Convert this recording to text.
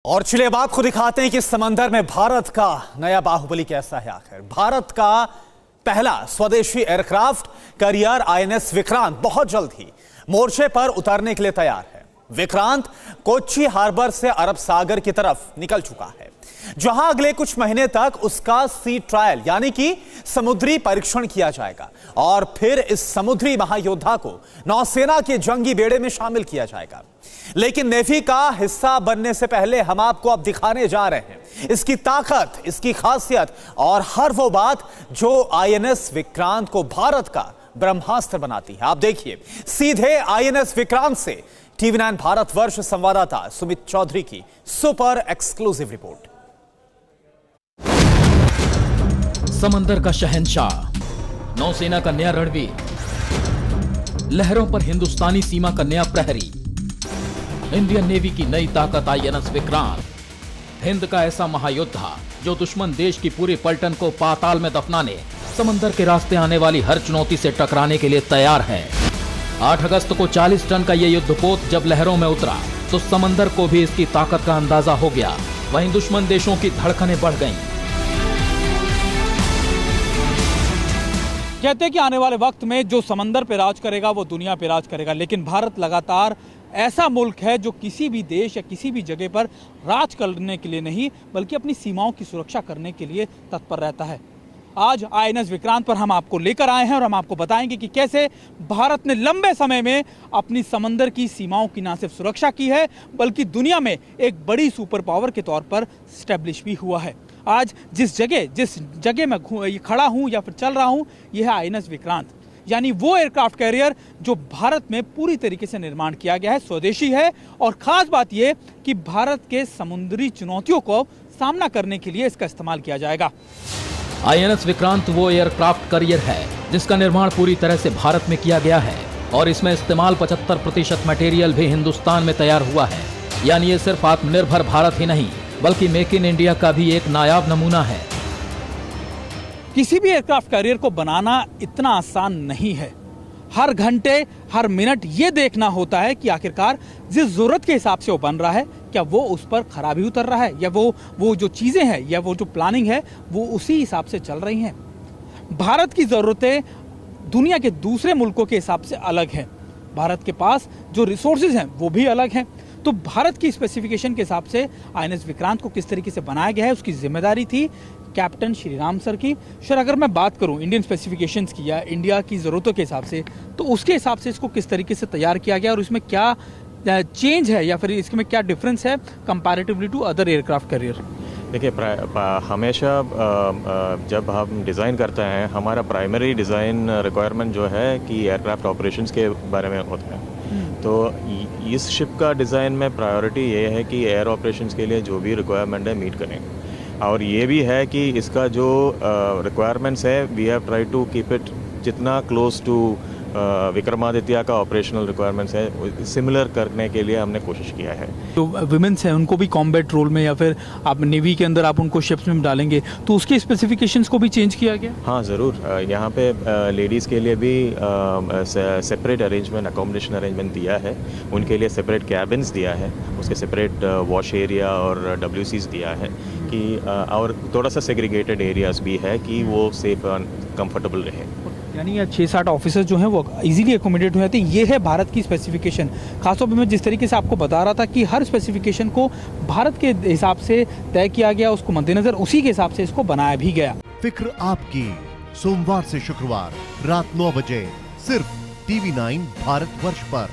और चलिए अब आपको दिखाते हैं कि समंदर में भारत का नया बाहुबली कैसा है। आखिर भारत का पहला स्वदेशी एयरक्राफ्ट कैरियर आईएनएस विक्रांत बहुत जल्द ही मोर्चे पर उतरने के लिए तैयार है। विक्रांत कोच्चि हार्बर से अरब सागर की तरफ निकल चुका है, जहां अगले कुछ महीने तक उसका सी ट्रायल यानी कि समुद्री परीक्षण किया जाएगा और फिर इस समुद्री महायोद्धा को नौसेना के जंगी बेड़े में शामिल किया जाएगा। लेकिन नेवी का हिस्सा बनने से पहले हम आपको अब दिखाने जा रहे हैं इसकी ताकत, इसकी खासियत और हर वो बात जो आईएनएस विक्रांत को भारत का ब्रह्मास्त्र बनाती है। आप देखिए सीधे आईएनएस विक्रांत से टीवी9 भारतवर्ष संवाददाता सुमित चौधरी की सुपर एक्सक्लूसिव रिपोर्ट। समंदर का शहंशाह, नौसेना का नया रणवीर, लहरों पर हिंदुस्तानी सीमा का नया प्रहरी, इंडियन नेवी की नई ताकत आईएनएस विक्रांत, हिंद का ऐसा महायोद्धा जो दुश्मन देश की पूरी पलटन को पाताल में दफनाने, समंदर के रास्ते आने वाली हर चुनौती से टकराने के लिए तैयार है। 8 अगस्त को 40 टन का यह युद्धपोत जब लहरों में उतरा तो समंदर को भी इसकी ताकत का अंदाजा हो गया। वहीं दुश्मन देशों की धड़कनें बढ़ गईं। कहते हैं कि आने वाले वक्त में जो समंदर पे राज करेगा वो दुनिया पे राज करेगा, लेकिन भारत लगातार ऐसा मुल्क है जो किसी भी देश या किसी भी जगह पर राज करने के लिए नहीं बल्कि अपनी सीमाओं की सुरक्षा करने के लिए तत्पर रहता है। आज आईएनएस विक्रांत पर हम आपको लेकर आए हैं और हम आपको बताएंगे कि कैसे भारत ने लंबे समय में अपनी समंदर की सीमाओं की न सिर्फ सुरक्षा की है बल्कि दुनिया में एक बड़ी सुपर पावर के तौर पर स्टैब्लिश भी हुआ है। आज जिस जगह मैं खड़ा हूं या फिर चल रहा हूं, यह है आईएनएस विक्रांत, यानी वो एयरक्राफ्ट कैरियर जो भारत में पूरी तरीके से निर्माण किया गया है, स्वदेशी है। और खास बात यह कि भारत के समुद्री चुनौतियों को सामना करने के लिए इसका इस्तेमाल किया जाएगा। आईएनएस विक्रांत वो एयरक्राफ्ट कैरियर है जिसका निर्माण पूरी तरह से भारत में किया गया है और इसमें इस्तेमाल 75% मटेरियल भी हिंदुस्तान में तैयार हुआ है। यानी ये सिर्फ आत्मनिर्भर भारत ही नहीं बल्कि मेक इन इंडिया का भी एक नायाब नमूना है। किसी भी एयरक्राफ्ट कैरियर को बनाना इतना आसान नहीं है। हर घंटे हर मिनट ये देखना होता है कि आखिरकार जिस जरूरत के हिसाब से वो बन रहा है क्या वो उस पर खराबी उतर रहा है या वो जो चीजें हैं या वो जो प्लानिंग है वो उसी हिसाब से चल रही हैं। भारत की जरूरतें दुनिया के दूसरे मुल्कों के हिसाब से अलग हैं। भारत के पास जो रिसोर्सेज हैं वो भी अलग हैं। तो भारत की स्पेसिफिकेशन के हिसाब से आईएनएस विक्रांत को किस तरीके से बनाया गया है उसकी जिम्मेदारी थी कैप्टन श्रीराम सर की। सर, अगर मैं बात करूं इंडियन स्पेसिफिकेशंस की या इंडिया की ज़रूरतों के हिसाब से, तो उसके हिसाब से इसको किस तरीके से तैयार किया गया और इसमें क्या चेंज है या फिर इसमें क्या डिफरेंस है comparatively to other aircraft carrier? देखिए, हमेशा जब हम डिज़ाइन करते हैं हमारा प्राइमरी डिज़ाइन रिक्वायरमेंट जो है कि एयरक्राफ्ट ऑपरेशंस के बारे में होता है। तो इस शिप का डिज़ाइन में प्रायोरिटी ये है कि एयर ऑपरेशंस के लिए जो भी रिक्वायरमेंट है मीट करें। और ये भी है कि इसका जो रिक्वायरमेंट्स है we have try to keep it जितना क्लोज टू विक्रमादित्य का ऑपरेशनल रिक्वायरमेंट्स है सिमिलर करने के लिए हमने कोशिश किया है। तो विमेंस हैं उनको भी कॉम्बैट रोल में या फिर आप नेवी के अंदर आप उनको शिप्स में डालेंगे तो उसके स्पेसिफिकेशंस को भी चेंज किया गया? हाँ ज़रूर, यहाँ पे लेडीज़ के लिए भी सेपरेट अरेंजमेंट अकोमोडेशन अरेंजमेंट दिया है, उनके लिए सेपरेट कैबिन्स दिया है, उसके सेपरेट वॉश एरिया और WCs दिया है कि और थोड़ा सा सेग्रीगेटेड एरियाज भी है कि वो सेफ और कंफर्टेबल रहे। यानी 6-7 ऑफिसर्स जो हैं वो इजीली एकोमोडेट हो जाते हैं। ये है भारत की स्पेसिफिकेशन। खासतौर पर मैं जिस तरीके से आपको बता रहा था कि हर स्पेसिफिकेशन को भारत के हिसाब से तय किया गया, उसको मद्देनजर उसी के हिसाब से इसको बनाया भी गया। फिक्र आपकी, सोमवार से शुक्रवार रात 9 बजे सिर्फ टीवी9 भारतवर्ष पर।